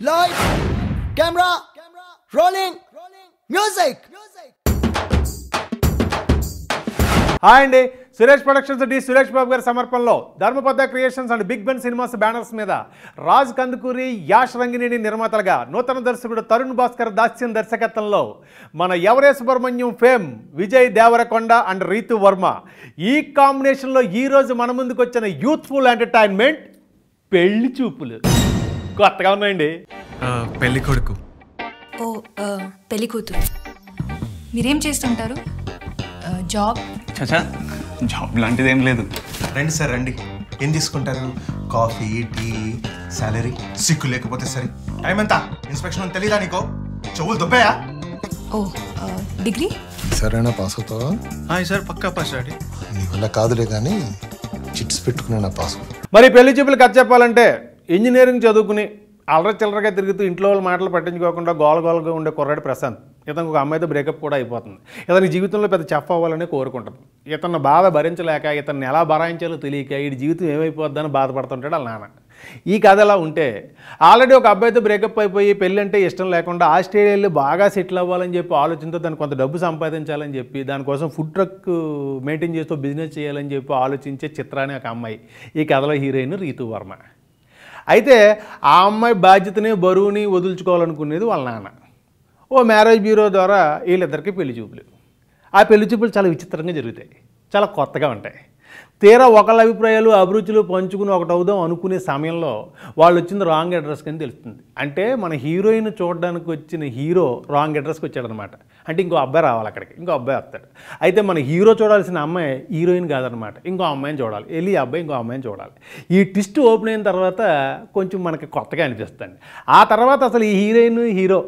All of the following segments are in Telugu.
Light, camera, rolling, music. Hi అండి, సురేష్ ప్రొడక్షన్స్ డి సురేష్ బాబు గారి సమర్పణలో Dharmapada creations and Big Ben cinemas banners మీద రాజ్ కందుకూరి, యాష్ రంగినేని నిర్మాతలుగా నూతన దర్శకుడు తరుణ్ భాస్కర్ దాస్యం దర్శకత్వంలో మన ఎవరే సుబ్రహ్మణ్యం ఫేమ్ విజయ్ దేవరకొండ అండ్ రీతు వర్మ ఈ కాంబినేషన్లో ఈరోజు మన ముందుకు వచ్చిన యూత్ఫుల్ ఎంటర్టైన్మెంట్ పెళ్లి చూపులు. కొత్తగా ఉన్నాయండి. పెళ్లి కొడుకు. ఓ పెళ్లి కూతురు. మీరేం చేస్తుంటారు? జాబ్? చచా, జాబ్ లాంటిది ఏం లేదు. రండి సార్ రండి. ఏం తీసుకుంటారు? Coffee, tea, salary? సిక్కు లేకపోతే సరే. టైం ఎంత? ఇన్స్పెక్షన్ తెలీదా నీకో? చెవులు దుబ్బాయా? ఓ డిగ్రీ? సరేనా, పాస్ అవుతావా? హాయ్ సార్, పక్కా పాస్ డాడీ. నీ వల్ల కాదులే కానీ చిట్స్ పెట్టుకున్నా నా పాస్. మరి పెళ్లి చూపులు కథ చెప్పాలంటే ఇంజనీరింగ్ చదువుకుని అల్లరి చిల్లరగా తిరుగుతూ ఇంట్లో వాళ్ళ మాటలు పట్టించుకోకుండా గోలగోలుగా ఉండే కుర్రాడు ప్రశాంత్. ఇతను ఒక అమ్మాయితో బ్రేకప్ కూడా అయిపోతుంది. ఇతని జీవితంలో పెద్ద చెఫ్ అవ్వాలని కోరుకుంటుంది. ఇతను బాధ భరించలేక, ఇతన్ని ఎలా భరాయించాలో తెలియక ఈ జీవితం ఏమైపోద్దని బాధపడుతుంటాడు వాళ్ళ నాన్న. ఈ కథ ఎలా ఉంటే, ఆల్రెడీ ఒక అబ్బాయితో బ్రేకప్ అయిపోయి పెళ్ళి అంటే ఇష్టం లేకుండా ఆస్ట్రేలియాలో బాగా సెటిల్ అవ్వాలని చెప్పి ఆలోచనతో దానికి కొంత డబ్బు సంపాదించాలని చెప్పి దానికోసం ఫుడ్ ట్రక్ మెయింటైన్ చేస్తూ బిజినెస్ చేయాలని చెప్పి ఆలోచించే చిత్రాన్ని ఒక అమ్మాయి. ఈ కథలో హీరోయిన్ రీతు వర్మ. అయితే ఆ అమ్మాయి బాధ్యతని, బరువుని వదులుచుకోవాలనుకునేది వాళ్ళ నాన్న. ఓ మ్యారేజ్ బ్యూరో ద్వారా వీళ్ళిద్దరికీ పెళ్లి చూపులు. ఆ పెళ్లి చూపులు చాలా విచిత్రంగా జరుగుతాయి, చాలా కొత్తగా ఉంటాయి. తీరా ఒకళ్ళ అభిప్రాయాలు, అభిరుచులు పంచుకుని ఒకటి అవుదాం అనుకునే సమయంలో వాళ్ళు వచ్చింది రాంగ్ అడ్రస్ కింద తెలుస్తుంది. అంటే మన హీరోయిన్ చూడడానికి వచ్చిన హీరో రాంగ్ అడ్రస్కి వచ్చాడనమాట. అంటే ఇంకో అబ్బాయి రావాలి అక్కడికి, ఇంకో అబ్బాయి వస్తాడు. అయితే మన హీరో చూడాల్సిన అమ్మాయి హీరోయిన్ కాదనమాట, ఇంకో అమ్మాయిని చూడాలి. వెళ్ళి అబ్బాయి ఇంకో అమ్మాయిని చూడాలి. ఈ ట్విస్ట్ ఓపెన్ అయిన తర్వాత కొంచెం మనకి కొత్తగా అనిపిస్తుంది. ఆ తర్వాత అసలు ఈ హీరోయిన్, హీరో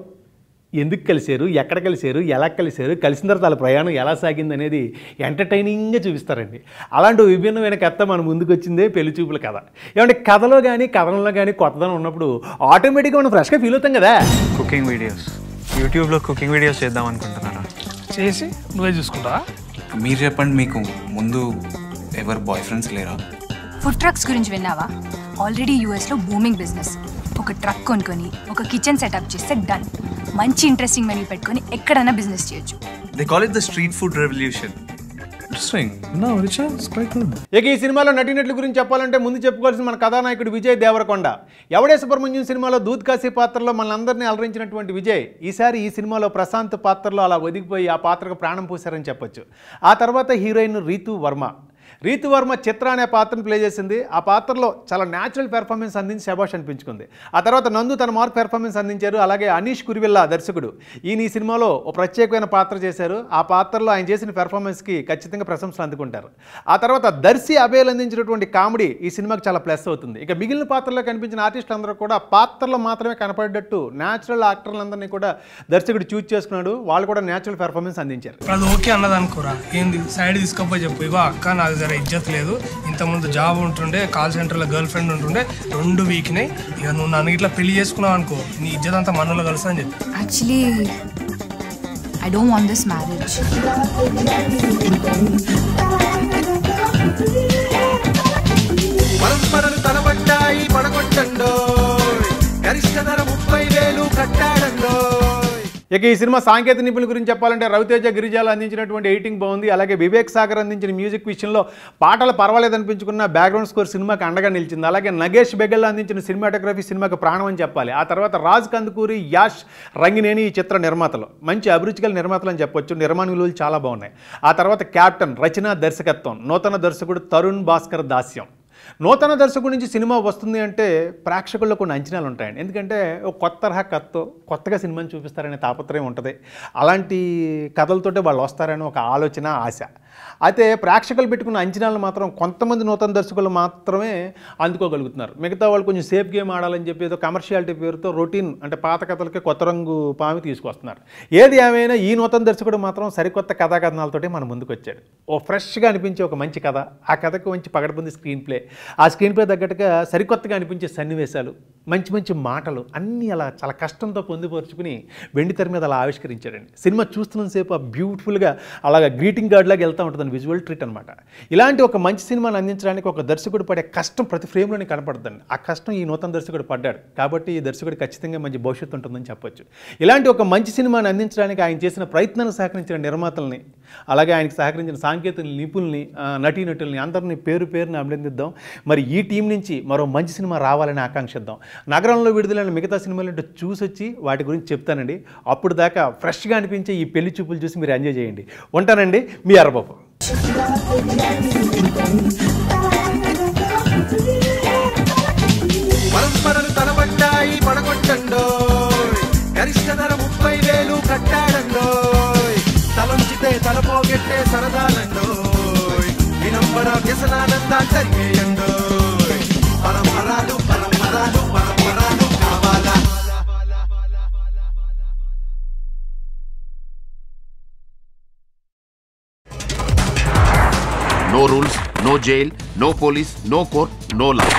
ఎందుకు కలిశారు, ఎక్కడ కలిశారు, ఎలా కలిశారు, కలిసిన తర్వాత వాళ్ళ ప్రయాణం ఎలా సాగింది అనేది ఎంటర్టైనింగ్గా చూపిస్తారండి. అలాంటి విభిన్నమైన కథ మన ముందుకు వచ్చిందే పెళ్లి చూపుల కథ. ఏమంటే కథలో కానీ కథనంలో కానీ కొత్తదనం ఉన్నప్పుడు ఆటోమేటిక్గా మనం ఫ్రెష్గా ఫీల్ అవుతాం కదా. కుకింగ్ వీడియోస్, యూట్యూబ్లో కుకింగ్ వీడియోస్ చేద్దాం అనుకుంటున్నారా? చేసి నువ్వే చూసుకుంటావా? మీరు చెప్పండి, మీకు ముందు ఎవరు బాయ్ ఫ్రెండ్స్ లేరా? ఫుడ్ ట్రక్స్ గురించి విన్నావా? ఆల్రెడీ యూఎస్లో బూమింగ్ బిజినెస్. ఒక ట్రక్ కొనుక్కొని ఒక కిచెన్ సెటప్ చేస్తే డన్. మంచి ఇంట్రెస్టింగ్ మెనూ పెట్టుకొని ఎక్కడైనా బిజినెస్ చేయొచ్చు. They call it the street food revolution. ఇక ఈ సినిమాలో నటీనటుల గురించి చెప్పాలంటే ముందు చెప్పుకోవాల్సిన మన కథానాయకుడు విజయ్ దేవరకొండ. ఎవడే సుబ్రహ్మణ్యం సినిమాలో దూద్ కాశీ పాత్రలో మనందరినీ అలరించినటువంటి విజయ్ ఈసారి ఈ సినిమాలో ప్రశాంత్ పాత్రలో అలా ఒదిగిపోయి ఆ పాత్రకు ప్రాణం పోశారని చెప్పొచ్చు. ఆ తర్వాత హీరోయిన్ రీతు వర్మ. రీతు వర్మ చిత్ర అనే పాత్రను ప్లే చేసింది. ఆ పాత్రలో చాలా న్యాచురల్ పెర్ఫార్మెన్స్ అందించి శభాష్ అనిపించుకుంది. ఆ తర్వాత నందు తన మార్క్ పెర్ఫార్మెన్స్ అందించారు. అలాగే అనీష్ కురివిల్లా దర్శకుడు ఈయన ఈ సినిమాలో ఓ ప్రత్యేకమైన పాత్ర చేశారు. ఆ పాత్రలో ఆయన చేసిన పెర్ఫార్మెన్స్కి ఖచ్చితంగా ప్రశంసలు అందుకుంటారు. ఆ తర్వాత దర్శి అభేల్ అందించినటువంటి కామెడీ ఈ సినిమాకి చాలా ప్లస్ అవుతుంది. ఇక మిగిలిన పాత్రలో కనిపించిన ఆర్టిస్టులు అందరూ కూడా పాత్రలో మాత్రమే కనపడేటట్టు న్యాచురల్ యాక్టర్లందరినీ కూడా దర్శకుడు చూజ్ చేసుకున్నాడు. వాళ్ళు కూడా న్యాచురల్ పెర్ఫార్మెన్స్ అందించారు. అది ఓకే అన్నది అనుకోరా, ఏంది సైడ్ తీసుకోపోయి చెప్పు, ఇగో అక్క నాకు జర ఇజ్జత్ లేదు, ఇంతకుముందు జాబ్ ఉంటుండే, కాల్ సెంటర్లో గర్ల్ ఫ్రెండ్ ఉంటుండే, 2 వీక్నే, ఇక నువ్వు నన్ను ఇట్లా పెళ్లి చేసుకున్నావు అనుకో, నీ ఇజ్జత్ అంతా మనలో కలుసా అని చెప్పి. Actually I don't want this marriage. పరంపరలు తలబడ్డాయి పడగొట్టండో, గరిష్ట ధర 30,000 కట్టాడండో. ఇక ఈ సినిమా సాంకేతిక నిపుణుల గురించి చెప్పాలంటే రవితేజ, గిరిజాలు అందించినటువంటి ఎడిటింగ్ బాగుంది. అలాగే వివేక్ సాగర్ అందించిన మ్యూజిక్ విషయంలో పాటలు పర్వాలేదు అనిపించుకున్న బ్యాక్గ్రౌండ్ స్కోర్ సినిమాకి అండగా నిలిచింది. అలాగే నగేష్ బెగల్ అందించిన సినిమాటోగ్రఫీ సినిమాకి ప్రాణం అని చెప్పాలి. ఆ తర్వాత రాజ్ కందుకూరి, యాష్ రంగినేని ఈ చిత్ర నిర్మాతలు. మంచి అభిరుచికల నిర్మాతలు అని చెప్పొచ్చు. నిర్మాణ విలువలు చాలా బాగున్నాయి. ఆ తర్వాత క్యాప్టెన్ రచన దర్శకత్వం, నూతన దర్శకుడు తరుణ్ భాస్కర్ దాస్యం. నూతన దర్శకుడి నుంచి సినిమా వస్తుంది అంటే ప్రేక్షకుల్లో కొన్ని అంచనాలు ఉంటాయండి. ఎందుకంటే ఒక కొత్త తరహా కథతో కొత్తగా సినిమాని చూపిస్తారనే తాపత్రయం ఉంటుంది. అలాంటి కథలతోటే వాళ్ళు వస్తారని ఒక ఆలోచన, ఆశ. అయితే ప్రేక్షకులు పెట్టుకున్న అంచనాలను మాత్రం కొంతమంది నూతన దర్శకులు మాత్రమే అందుకోగలుగుతున్నారు. మిగతా వాళ్ళు కొంచెం సేఫ్ గేమ్ ఆడాలని చెప్పి ఏదో కమర్షియాలిటీ పేరుతో రొటీన్ అంటే పాత కథలకి కొత్త రంగు పామి తీసుకొస్తున్నారు. ఏది ఏమైనా ఈ నూతన దర్శకుడు మాత్రం సరికొత్త కథాకథనాలతోటి మన ముందుకు వచ్చాడు. ఓ ఫ్రెష్గా అనిపించే ఒక మంచి కథ, ఆ కథకు మంచి పగడబంది స్క్రీన్ ప్లే, ఆ స్క్రీన్ ప్లే తగ్గట్టుగా సరికొత్తగా అనిపించే సన్నివేశాలు, మంచి మంచి మాటలు అన్నీ అలా చాలా కష్టంతో పొందుపరుచుకుని వెండి తెర మీద అలా ఆవిష్కరించాడండి. సినిమా చూస్తున్నంతసేపు ఆ బ్యూటిఫుల్గా అలాగా గ్రీటింగ్ కార్డ్ లాగా వెళ్తా ఉంటుంది, విజువల్ ట్రీట్ అనమాట. ఇలాంటి ఒక మంచి సినిమాని అందించడానికి ఒక దర్శకుడు పడే కష్టం ప్రతి ఫ్రేమ్లోనే కనపడుతుంది. ఆ కష్టం ఈ నూతన దర్శకుడు పడ్డాడు కాబట్టి ఈ దర్శకుడు ఖచ్చితంగా మంచి భవిష్యత్తు ఉంటుందని చెప్పొచ్చు. ఇలాంటి ఒక మంచి సినిమాని అందించడానికి ఆయన చేసిన ప్రయత్నాన్ని సహకరించిన నిర్మాతల్ని, అలాగే ఆయనకు సహకరించిన సాంకేతిక నిపుణుల్ని, నటీనటుల్ని అందరినీ పేరు పేరుని అభినందిద్దాం. మరి ఈ టీం నుంచి మరో మంచి సినిమా రావాలని ఆకాంక్షిద్దాం. నగరంలో విడుదలైన మిగతా సినిమాలు చూసొచ్చి వాటి గురించి చెప్తానండి. అప్పుడు దాకా ఫ్రెష్గా అనిపించే ఈ పెళ్లి చూపులు చూసి మీరు ఎంజాయ్ చేయండి. ఉంటానండి, మీ అరబాబు. పరంపరలు తలబడ్డాయి పడగొట్టండోయ్, గరిష్ట ధర 30,000 కట్టాడండోయ్, తలంచితే తలపోగెట్టే సరదాలండోయ్, వినంబర వ్యసనానందాలు జరిగేయండోయ్, పరంపరాలు పరంపరాలు పరంపరాలు కావాలా. No rules, no jail, no police, no court, no law.